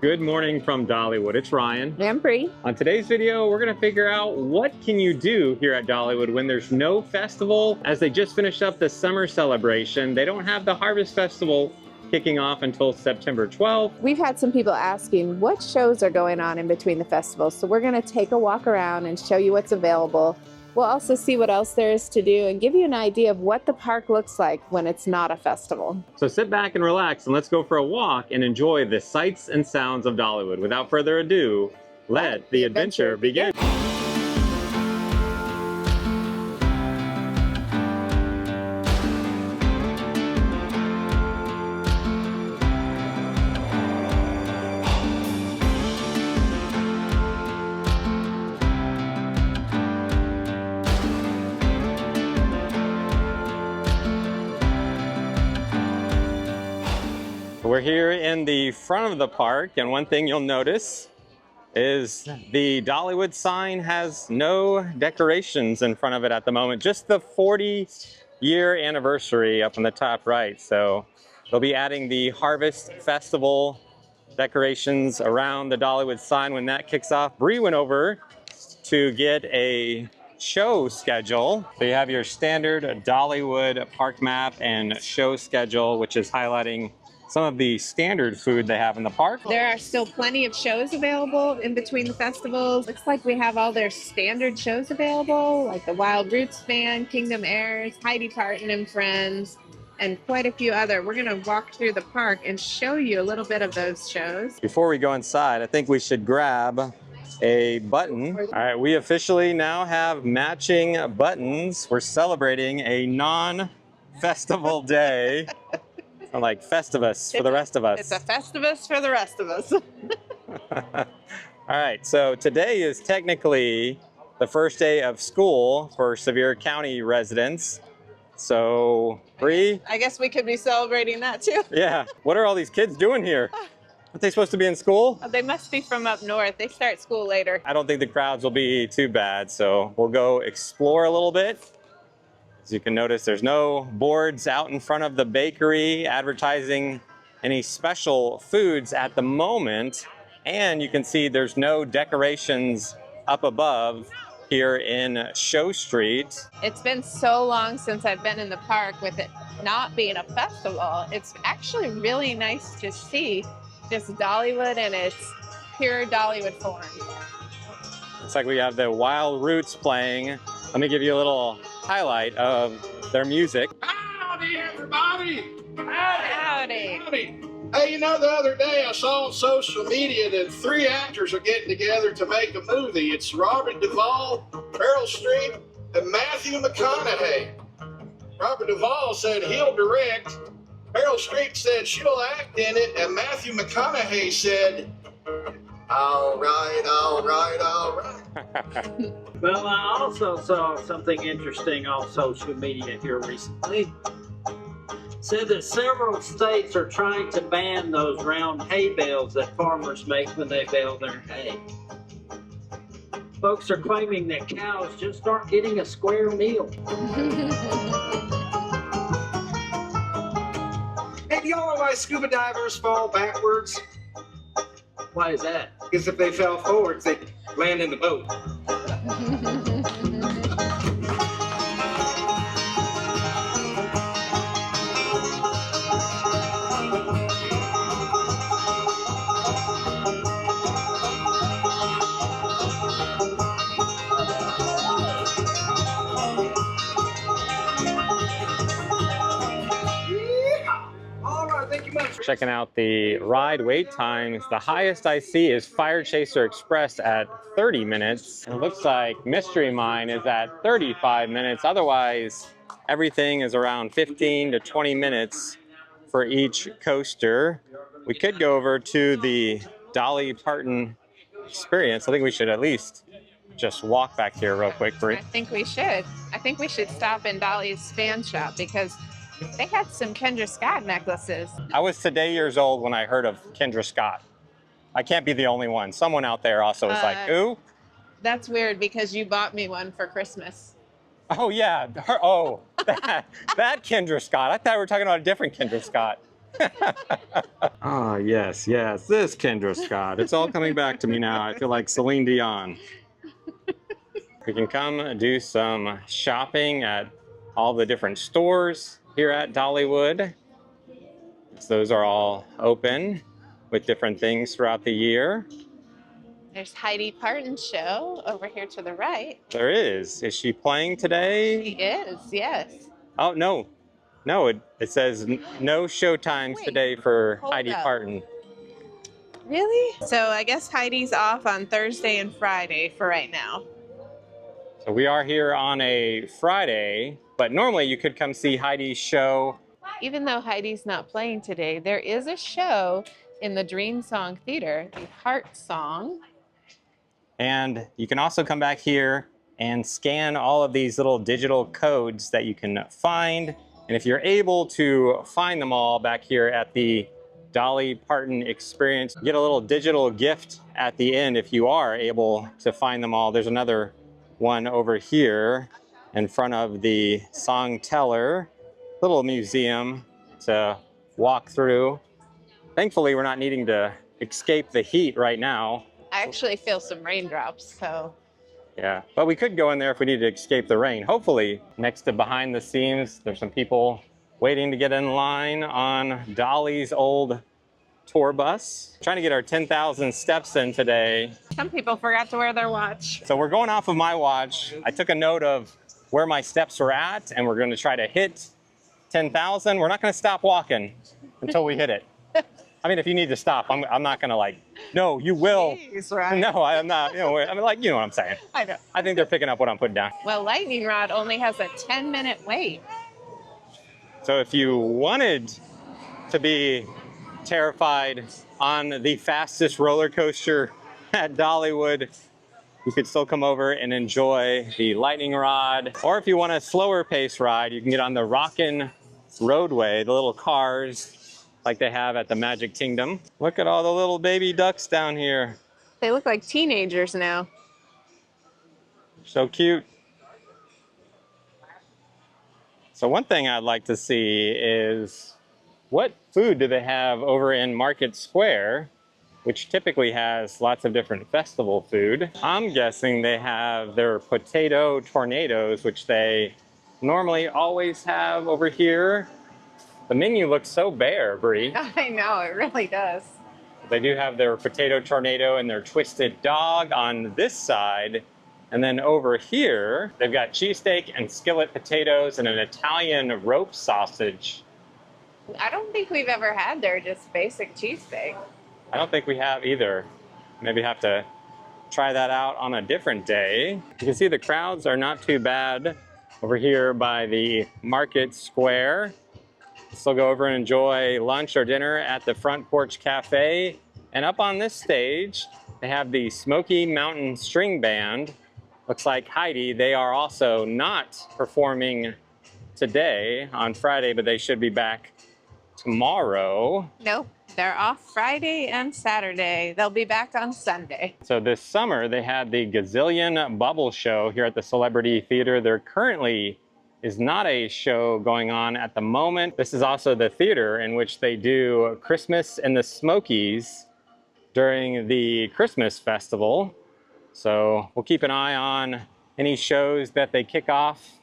Good morning from Dollywood. It's Ryan. I'm Brie. On today's video, we're going to figure out what can you do here at Dollywood when there's no festival. As they just finished up the summer celebration, they don't have the Harvest Festival kicking off until September 12th. We've had some people asking what shows are going on in between the festivals, so we're going to take a walk around and show you what's available. We'll also see what else there is to do and give you an idea of what the park looks like when it's not a festival. So sit back and relax and let's go for a walk and enjoy the sights and sounds of Dollywood. Without further ado, let the adventure begin. We're here in the front of the park, and one thing you'll notice is the Dollywood sign has no decorations in front of it at the moment, just the 40-year anniversary up on the top right. So they'll be adding the Harvest Festival decorations around the Dollywood sign when that kicks off. Brie went over to get a show schedule. So you have your standard Dollywood park map and show schedule, which is highlighting some of the standard food they have in the park. There are still plenty of shows available in between the festivals. Looks like we have all their standard shows available, like the Wild Roots Band, Kingdom Airs, Heidi Parton and Friends, and quite a few other. We're gonna walk through the park and show you a little bit of those shows. Before we go inside, I think we should grab a button. All right, we officially now have matching buttons. We're celebrating a non-festival day. Like Festivus for the rest of us. It's a Festivus for the rest of us. All right, so today is technically the first day of school for Sevier County residents. So, Brie? I guess we could be celebrating that too. Yeah, what are all these kids doing here? Aren't they supposed to be in school? They must be from up north. They start school later. I don't think the crowds will be too bad, so we'll go explore a little bit. As you can notice, there's no boards out in front of the bakery advertising any special foods at the moment. And you can see there's no decorations up above here in Show Street. It's been so long since I've been in the park with it not being a festival. It's actually really nice to see just Dollywood in its pure Dollywood form. Looks like we have the Wild Roots playing. Let me give you a little highlight of their music. Howdy, everybody! Howdy! Howdy! Hey, you know, the other day I saw on social media that 3 actors are getting together to make a movie. It's Robert Duvall, Meryl Streep, and Matthew McConaughey. Robert Duvall said he'll direct, Meryl Streep said she'll act in it, and Matthew McConaughey said, all right, all right, all right. Well, I also saw something interesting on social media here recently. Said that several states are trying to ban those round hay bales that farmers make when they bale their hay. Folks are claiming that cows just aren't getting a square meal. Hey, do y'all know why scuba divers fall backwards? Why is that? Because if they fell forwards, they'd land in the boat. Checking out the ride wait times. The highest I see is Fire Chaser Express at 30 minutes. And it looks like Mystery Mine is at 35 minutes. Otherwise, everything is around 15 to 20 minutes for each coaster. We could go over to the Dolly Parton experience. I think we should at least just walk back here real quick, Brie. I think we should. I think we should stop in Dolly's fan shop because they had some Kendra Scott necklaces. I was today years old when I heard of Kendra Scott. I can't be the only one. Someone out there also is like, who? That's weird because you bought me one for Christmas. Oh, yeah. That Kendra Scott. I thought we were talking about a different Kendra Scott. Ah, yes, yes. This Kendra Scott. It's all coming back to me now. I feel like Celine Dion. We can come do some shopping at all the different stores here at Dollywood. So those are all open with different things throughout the year. There's Heidi Parton's show over here to the right. There is. Is she playing today? She is, yes. Oh, no. No, it says no show times Wait, today for hold Heidi up. Parton. Really? So I guess Heidi's off on Thursday and Friday for right now. So we are here on a Friday, but normally you could come see Heidi's show. Even though Heidi's not playing today, there is a show in the Dream Song Theater, the Heart Song. And you can also come back here and scan all of these little digital codes that you can find. And if you're able to find them all back here at the Dolly Parton Experience, get a little digital gift at the end if you are able to find them all. There's another one over here in front of the Song Teller, little museum to walk through. Thankfully, we're not needing to escape the heat right now. I actually feel some raindrops, so. Yeah, but we could go in there if we need to escape the rain. Hopefully, next to behind the scenes, there's some people waiting to get in line on Dolly's old tour bus. Trying to get our 10,000 steps in today. Some people forgot to wear their watch. So we're going off of my watch. I took a note of where my steps were at, and we're going to try to hit 10,000. We're not going to stop walking until we hit it. I mean, if you need to stop, I'm not going to like, no, you will. Jeez, right? No, I'm not. You know, I mean, like, you know what I'm saying. I know. I think they're picking up what I'm putting down. Well, Lightning Rod only has a 10-minute wait. So if you wanted to be terrified on the fastest roller coaster at Dollywood, you could still come over and enjoy the Lightning Rod. Or if you want a slower pace ride, you can get on the Rockin' Roadway, the little cars like they have at the Magic Kingdom. Look at all the little baby ducks down here. They look like teenagers now. So cute. So one thing I'd like to see is what food do they have over in Market Square, which typically has lots of different festival food. I'm guessing they have their potato tornadoes, which they normally always have over here. The menu looks so bare, Brie. I know, it really does. They do have their potato tornado and their twisted dog on this side. And then over here, they've got cheesesteak and skillet potatoes and an Italian rope sausage. I don't think we've ever had their just basic cheesesteak. I don't think we have either. Maybe have to try that out on a different day. You can see the crowds are not too bad over here by the Market Square. Still go over and enjoy lunch or dinner at the Front Porch Cafe. And up on this stage, they have the Smoky Mountain String Band. Looks like Heidi, they are also not performing today on Friday, but they should be back tomorrow. Nope, they're off Friday and Saturday. They'll be back on Sunday. So this summer, they had the Gazillion Bubble Show here at the Celebrity Theater. There currently is not a show going on at the moment. This is also the theater in which they do Christmas in the Smokies during the Christmas festival. So we'll keep an eye on any shows that they kick off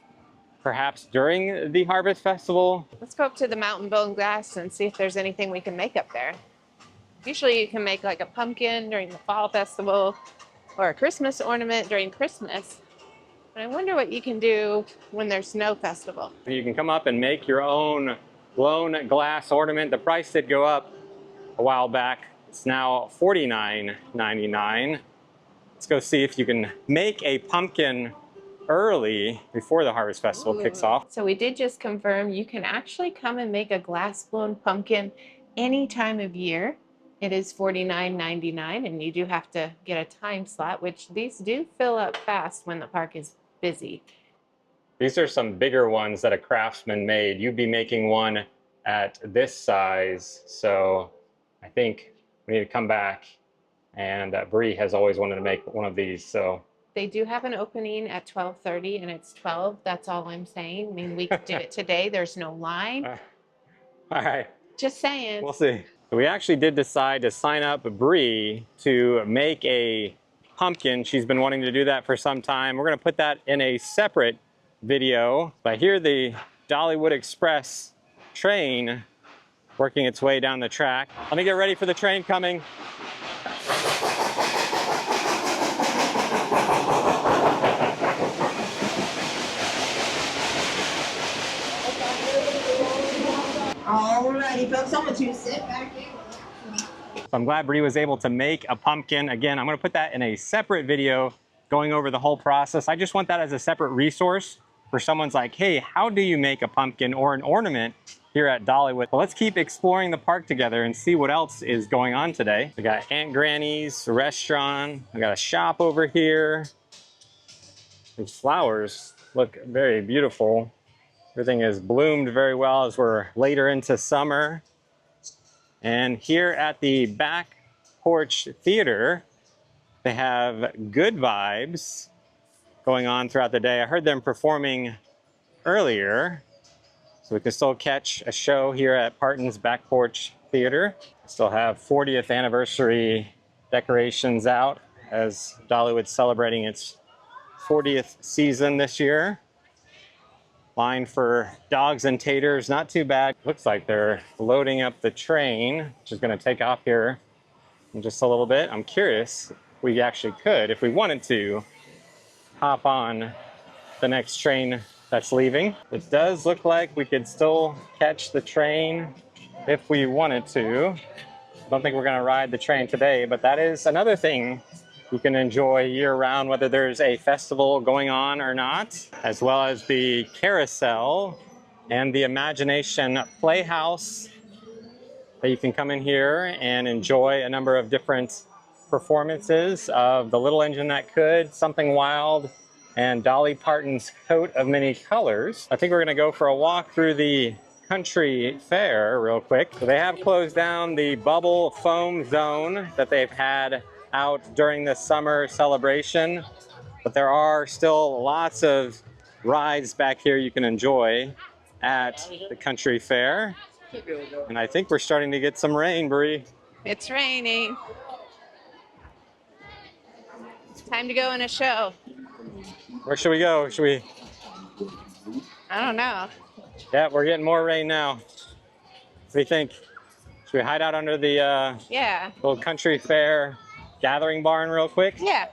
perhaps during the Harvest Festival. Let's go up to the Mountain Bone Glass and see if there's anything we can make up there. Usually you can make like a pumpkin during the Fall Festival or a Christmas ornament during Christmas. But I wonder what you can do when there's Snow Festival. You can come up and make your own blown glass ornament. The price did go up a while back. It's now $49.99. Let's go see if you can make a pumpkin early before the Harvest Festival kicks off. So we did just confirm you can actually come and make a glass blown pumpkin any time of year. It is $49.99 and you do have to get a time slot, which these do fill up fast when the park is busy. These are some bigger ones that a craftsman made. You'd be making one at this size. So I think we need to come back, and Brie has always wanted to make one of these. So they do have an opening at 12:30 and it's 12. That's all I'm saying. I mean, we could do it today. There's no line. all right. Just saying. We'll see. We actually did decide to sign up Brie to make a pumpkin. She's been wanting to do that for some time. We're going to put that in a separate video. I hear the Dollywood Express train working its way down the track. Let me get ready for the train coming. Alrighty, folks, I want you to sit back in. So I'm glad Brie was able to make a pumpkin. Again, I'm going to put that in a separate video going over the whole process. I just want that as a separate resource for someone's like, hey, how do you make a pumpkin or an ornament here at Dollywood? Well, let's keep exploring the park together and see what else is going on today. We got Aunt Granny's restaurant. We got a shop over here. These flowers look very beautiful. Everything is bloomed very well as we're later into summer. And here at the Back Porch Theater, they have good vibes going on throughout the day. I heard them performing earlier, so we can still catch a show here at Parton's Back Porch Theater. Still have 40th anniversary decorations out as Dollywood's celebrating its 40th season this year. Line for dogs and taters, not too bad. Looks like they're loading up the train, which is going to take off here in just a little bit. I'm curious if we actually could, if we wanted to, hop on the next train that's leaving. It does look like we could still catch the train if we wanted to. I don't think we're going to ride the train today, but that is another thing you can enjoy year-round, whether there's a festival going on or not, as well as the carousel and the Imagination Playhouse that you can come in here and enjoy a number of different performances of The Little Engine That Could, Something Wild, and Dolly Parton's Coat of Many Colors. I think we're going to go for a walk through the country fair real quick. So they have closed down the bubble foam zone that they've had out during the summer celebration, but there are still lots of rides back here you can enjoy at the country fair. And I think we're starting to get some rain, Brie. It's raining. It's time to go in a show. Where should we go? Should we? I don't know. Yeah, we're getting more rain now. What do you think? Should we hide out under the Yeah. little country fair gathering barn real quick? Yeah.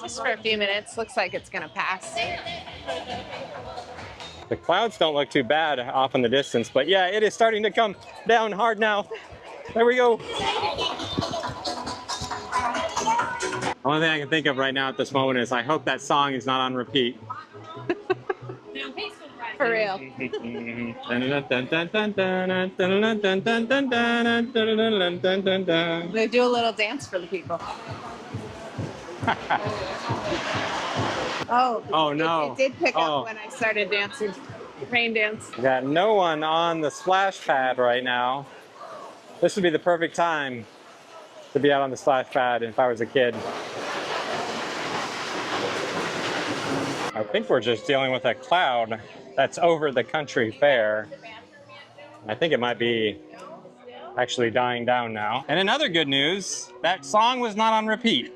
Just for a few minutes. Looks like it's gonna pass. The clouds don't look too bad off in the distance, but yeah, it is starting to come down hard now. There we go. The only thing I can think of right now at this moment is I hope that song is not on repeat. For real. They do a little dance for the people. Oh no. It did pick up when I started dancing. Rain dance. We got no one on the splash pad right now. This would be the perfect time to be out on the splash pad if I was a kid. I think we're just dealing with a cloud that's over the country fair. I think it might be actually dying down now. And in other good news, that song was not on repeat.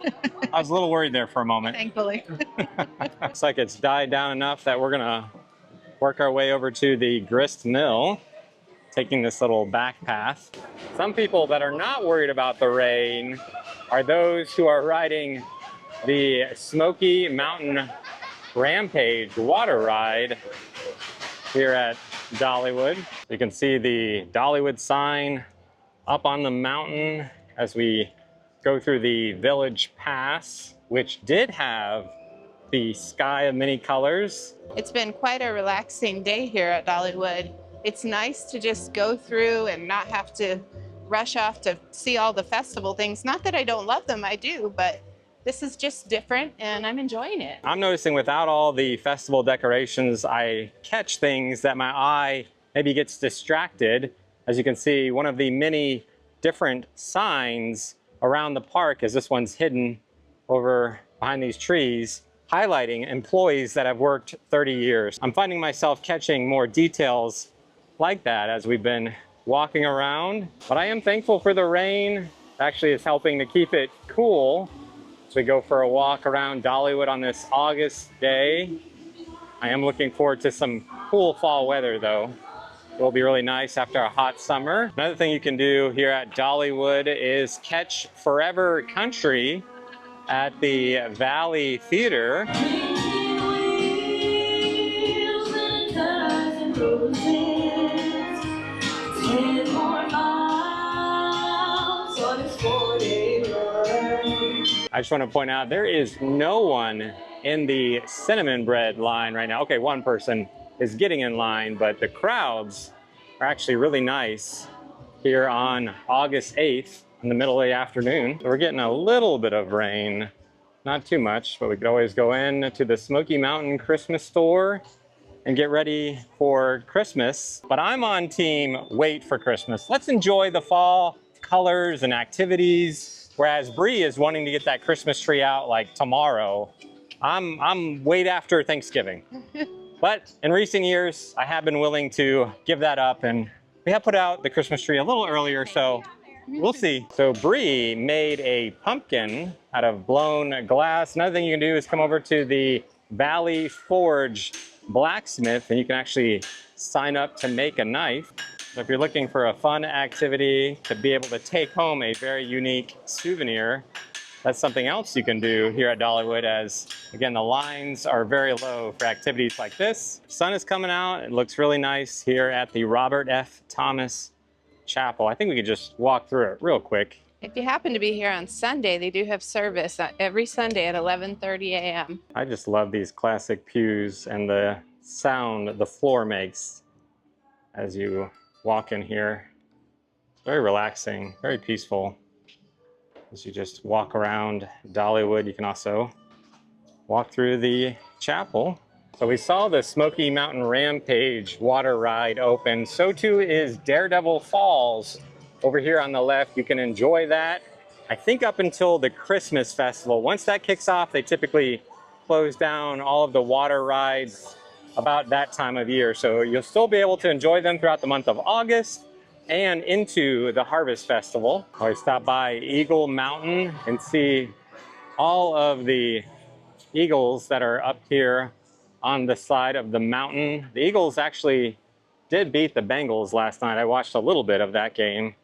I was a little worried there for a moment. Thankfully. Looks like it's died down enough that we're gonna work our way over to the grist mill, taking this little back path. Some people that are not worried about the rain are those who are riding the Smoky Mountain Rampage water ride here at Dollywood. You can see the Dollywood sign up on the mountain as we go through the Village Pass, which did have the sky of many colors. It's been quite a relaxing day here at Dollywood. It's nice to just go through and not have to rush off to see all the festival things. Not that I don't love them, I do, but this is just different and I'm enjoying it. I'm noticing without all the festival decorations, I catch things that my eye maybe gets distracted. As you can see, one of the many different signs around the park, as this one's hidden over behind these trees, highlighting employees that have worked 30 years. I'm finding myself catching more details like that as we've been walking around. But I am thankful for the rain. Actually, it's helping to keep it cool as we go for a walk around Dollywood on this August day. I am looking forward to some cool fall weather though. It will be really nice after a hot summer. Another thing you can do here at Dollywood is catch Forever Country at the Valley Theater. I just want to point out there is no one in the cinnamon bread line right now. Okay, one person is getting in line, but the crowds are actually really nice here on August 8th in the middle of the afternoon. So we're getting a little bit of rain, not too much, but we could always go in to the Smoky Mountain Christmas store and get ready for Christmas. But I'm on team wait for Christmas. Let's enjoy the fall colors and activities, whereas Brie is wanting to get that Christmas tree out like tomorrow. I'm wait after Thanksgiving. But in recent years, I have been willing to give that up, and we have put out the Christmas tree a little earlier, so we'll see. So Brie made a pumpkin out of blown glass. Another thing you can do is come over to the Valley Forge blacksmith, and you can actually sign up to make a knife. So if you're looking for a fun activity to be able to take home a very unique souvenir, that's something else you can do here at Dollywood, as again, the lines are very low for activities like this. Sun is coming out. It looks really nice here at the Robert F. Thomas Chapel. I think we could just walk through it real quick. If you happen to be here on Sunday, they do have service every Sunday at 11:30 a.m. I just love these classic pews and the sound the floor makes as you walk in here. It's very relaxing, very peaceful. As you just walk around Dollywood, you can also walk through the chapel. So we saw the Smoky Mountain Rampage water ride open. So too is Daredevil Falls over here on the left. You can enjoy that, I think, up until the Christmas festival. Once that kicks off, they typically close down all of the water rides about that time of year. So you'll still be able to enjoy them throughout the month of August and into the Harvest Festival. I stop by Eagle Mountain and see all of the eagles that are up here on the side of the mountain. The Eagles actually did beat the Bengals last night. I watched a little bit of that game.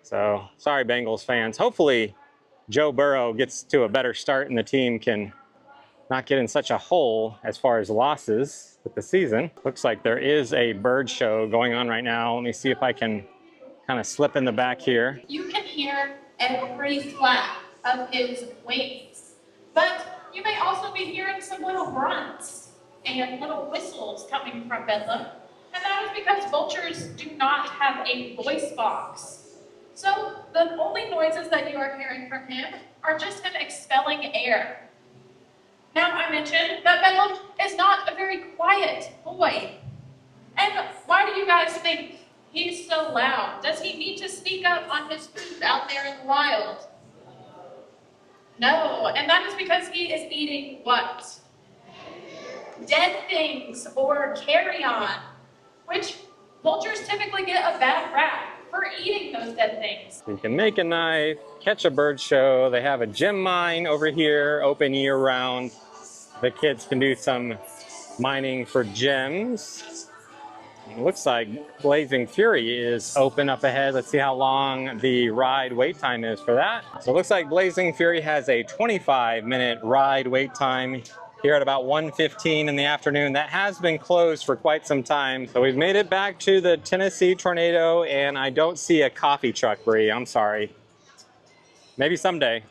So sorry, Bengals fans. Hopefully Joe Burrow gets to a better start and the team can not get in such a hole as far as losses with the season. Looks like there is a bird show going on right now. Let me see if I can kind of slip in the back here. You can hear every flap of his wings, but you may also be hearing some little grunts and little whistles coming from Bedlam, and that is because vultures do not have a voice box. So the only noises that you are hearing from him are just him expelling air. Now, I mentioned that Bedlam is not a very quiet boy. And why do you guys think he's so loud? Does he need to speak up on his food out there in the wild? No, and that is because he is eating what? Dead things or carrion, which vultures typically get a bad rap for eating those dead things. You can make a knife, catch a bird show. They have a gem mine over here, open year round. The kids can do some mining for gems. It looks like Blazing Fury is open up ahead. Let's see how long the ride wait time is for that. So it looks like Blazing Fury has a 25-minute ride wait time here at about 1:15 in the afternoon. That has been closed for quite some time. So we've made it back to the Tennessee Tornado, and I don't see a coffee truck, Brie. I'm sorry. Maybe someday.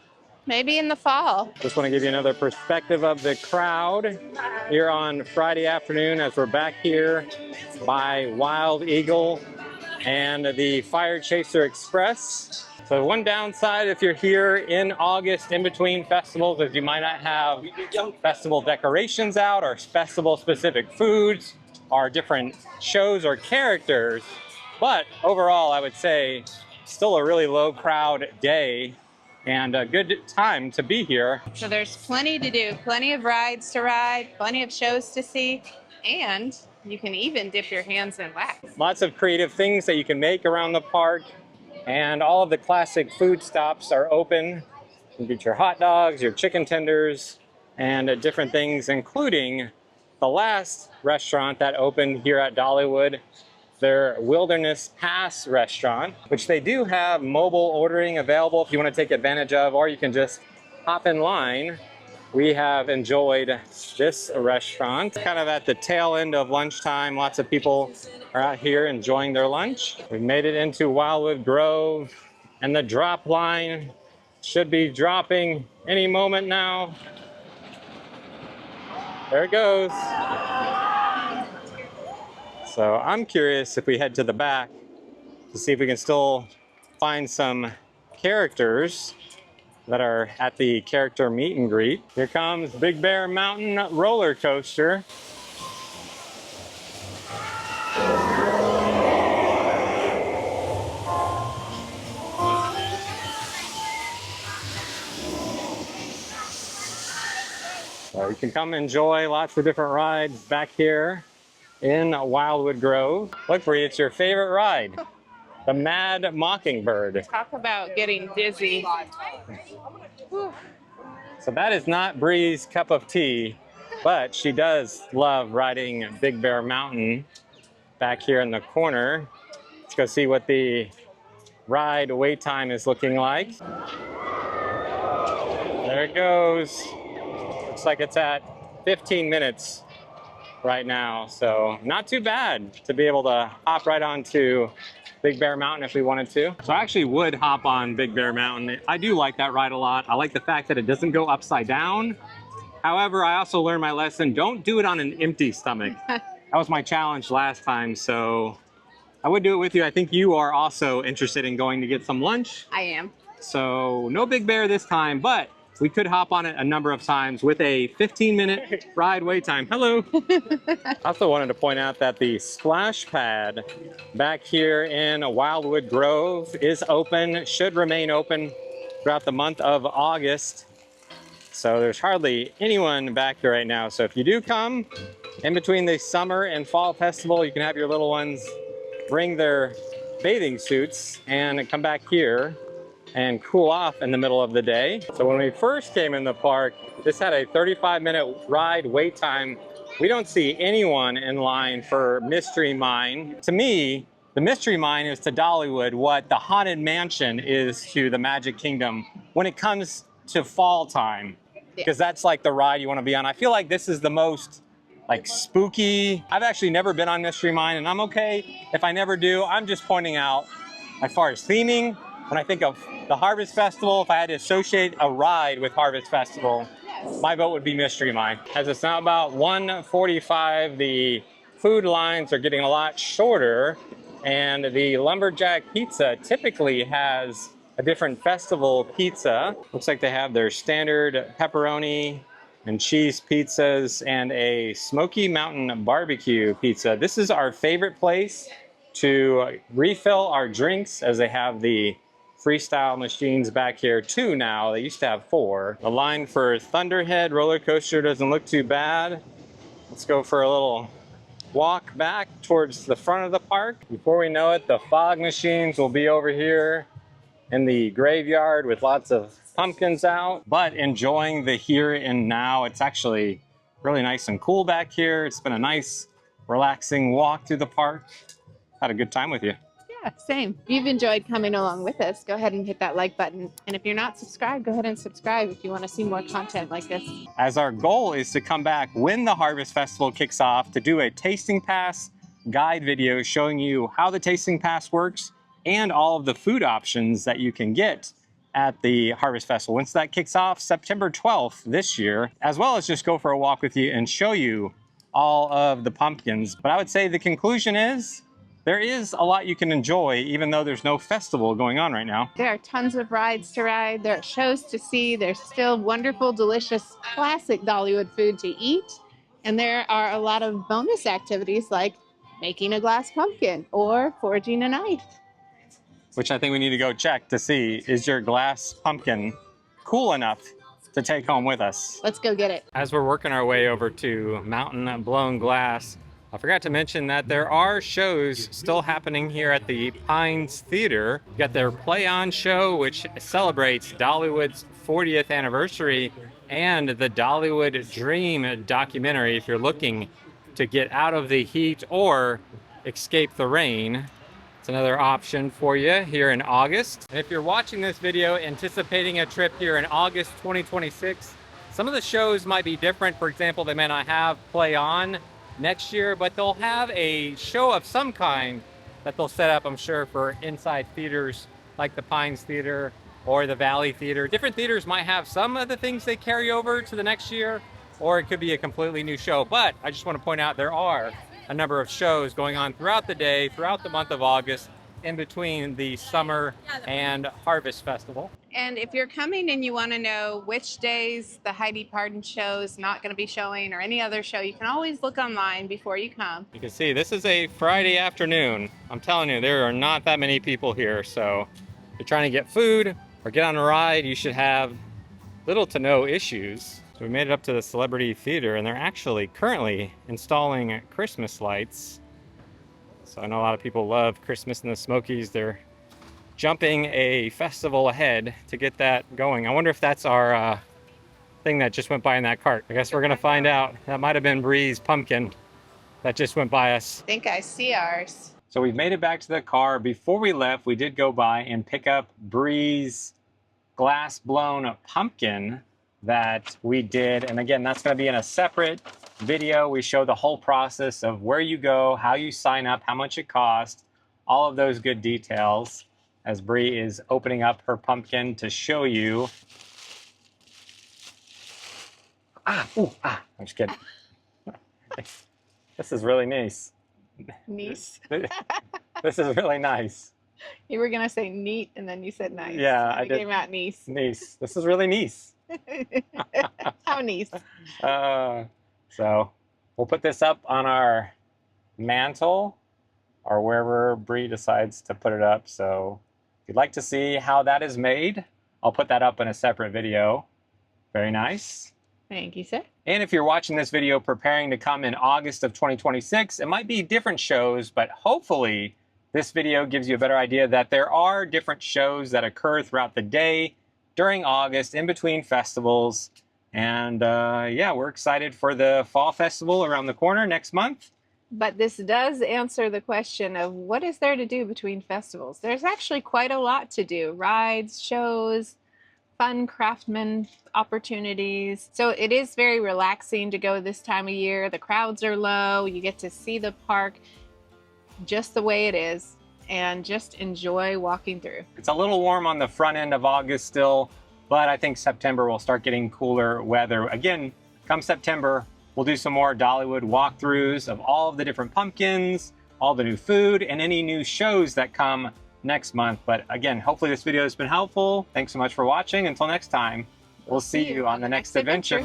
Maybe in the fall. Just want to give you another perspective of the crowd here on Friday afternoon as we're back here by Wild Eagle and the Fire Chaser Express. So one downside if you're here in August in between festivals is you might not have festival decorations out or festival specific foods or different shows or characters. But overall, I would say still a really low crowd day and a good time to be here. So there's plenty to do, plenty of rides to ride, plenty of shows to see, and You can even dip your hands in wax. Lots of creative things that you can make around the park, and all of the classic food stops are open. You can get your hot dogs, your chicken tenders, and different things, including the last restaurant that opened here at Dollywood, their Wilderness Pass restaurant, which they do have mobile ordering available if you want to take advantage of, or you can just hop in line. We have enjoyed this restaurant. Kind of at the tail end of lunchtime, lots of people are out here enjoying their lunch. We've made it into Wildwood Grove, and the drop line should be dropping any moment now. There it goes. So I'm curious if we head to the back to see if we can still find some characters that are at the character meet and greet. Here comes Big Bear Mountain roller coaster. So you can come enjoy lots of different rides back here in Wildwood Grove. Look, Brie, it's your favorite ride, the Mad Mockingbird. Talk about getting dizzy. Whew. So that is not Brie's cup of tea, but she does love riding Big Bear Mountain back here in the corner. Let's go see what the ride wait time is looking like. There it goes. Looks like it's at 15 minutes right now, so not too bad to be able to hop right onto Big Bear Mountain if we wanted to. So I actually would hop on Big Bear Mountain. I do like that ride a lot. I like the fact that it doesn't go upside down. However, I also learned my lesson. Don't do it on an empty stomach. That was my challenge last time, so I would do it with you. I think you are also interested in going to get some lunch. I am. So no Big Bear this time, but we could hop on it a number of times with a 15-minute ride wait time. Hello. I also wanted to point out that the splash pad back here in Wildwood Grove is open, should remain open throughout the month of August. So there's hardly anyone back here right now. So if you do come in between the summer and fall festival, you can have your little ones bring their bathing suits and come back here and cool off in the middle of the day. So when we first came in the park, this had a 35-minute ride wait time. We don't see anyone in line for Mystery Mine. To me, the Mystery Mine is to Dollywood what the Haunted Mansion is to the Magic Kingdom when it comes to fall time. Because that's like the ride you want to be on. I feel like this is the most like spooky. I've actually never been on Mystery Mine, and I'm okay if I never do. I'm just pointing out, as far as theming, when I think of the Harvest Festival, if I had to associate a ride with Harvest Festival, my vote would be Mystery Mine. As it's now about 1:45, the food lines are getting a lot shorter, and the Lumberjack Pizza typically has a different festival pizza. Looks like they have their standard pepperoni and cheese pizzas and a Smoky Mountain barbecue pizza. This is our favorite place to refill our drinks, as they have the freestyle machines back here, 2 now. They used to have 4. The line for Thunderhead roller coaster doesn't look too bad. Let's go for a little walk back towards the front of the park. Before we know it, the fog machines will be over here in the graveyard with lots of pumpkins out, but enjoying the here and now. It's actually really nice and cool back here. It's been a nice, relaxing walk through the park. Had a good time with you. Yeah, same. If you've enjoyed coming along with us, go ahead and hit that like button. And if you're not subscribed, go ahead and subscribe if you want to see more content like this. As our goal is to come back when the Harvest Festival kicks off to do a tasting pass guide video showing you how the tasting pass works and all of the food options that you can get at the Harvest Festival. Once that kicks off September 12th this year, as well as just go for a walk with you and show you all of the pumpkins. But I would say the conclusion is there is a lot you can enjoy even though there's no festival going on right now. There are tons of rides to ride. There are shows to see. There's still wonderful, delicious, classic Dollywood food to eat. And there are a lot of bonus activities like making a glass pumpkin or forging a knife. Which I think we need to go check to see, is your glass pumpkin cool enough to take home with us? Let's go get it. As we're working our way over to Mountain Blown Glass, I forgot to mention that there are shows still happening here at the Pines Theater. You got their Play On show, which celebrates Dollywood's 40th anniversary, and the Dollywood Dream documentary if you're looking to get out of the heat or escape the rain. It's another option for you here in August. And if you're watching this video anticipating a trip here in August 2026, some of the shows might be different. For example, they may not have Play On next year, but they'll have a show of some kind that they'll set up, I'm sure, for inside theaters like the Pines Theater or the Valley Theater. Different theaters might have some of the things they carry over to the next year, or it could be a completely new show. But I just want to point out there are a number of shows going on throughout the day, throughout the month of August, in between the summer and harvest festival. And if you're coming and you want to know which days the Heidi Parton show is not going to be showing or any other show, you can always look online before you come. You can see this is a Friday afternoon. I'm telling you, there are not that many people here. So if you're trying to get food or get on a ride, you should have little to no issues. So we made it up to the Celebrity Theater, and they're actually currently installing Christmas lights. So I know a lot of people love Christmas in the Smokies. They're jumping a festival ahead to get that going. I wonder if that's our thing that just went by in that cart. I guess we're gonna find out. That might have been Brie's pumpkin that just went by us. I think I see ours. So we've made it back to the car. Before we left, we did go by and pick up Brie's glass blown pumpkin that we did. And again, that's gonna be in a separate video. We show the whole process of where you go, how you sign up, how much it costs, all of those good details, as Brie is opening up her pumpkin to show you. I'm just kidding. This is really nice. Nice. This is really nice. You were going to say neat and then you said nice. Yeah, I did. Came out nice. Nice. This is really nice. How nice. So we'll put this up on our mantle or wherever Brie decides to put it up. So if you'd like to see how that is made, I'll put that up in a separate video. Very nice. Thank you, sir. And if you're watching this video preparing to come in August of 2026, it might be different shows, but hopefully this video gives you a better idea that there are different shows that occur throughout the day during August, in between festivals. And yeah, we're excited for the Fall Festival around the corner next month. But this does answer the question of what is there to do between festivals? There's actually quite a lot to do. Rides, shows, fun craftsman opportunities. So it is very relaxing to go this time of year. The crowds are low. You get to see the park just the way it is and just enjoy walking through. It's a little warm on the front end of August still, but I think September will start getting cooler weather. Again, come September, we'll do some more Dollywood walkthroughs of all of the different pumpkins, all the new food, and any new shows that come next month. But again, hopefully this video has been helpful. Thanks so much for watching. Until next time, we'll see you on the next adventure.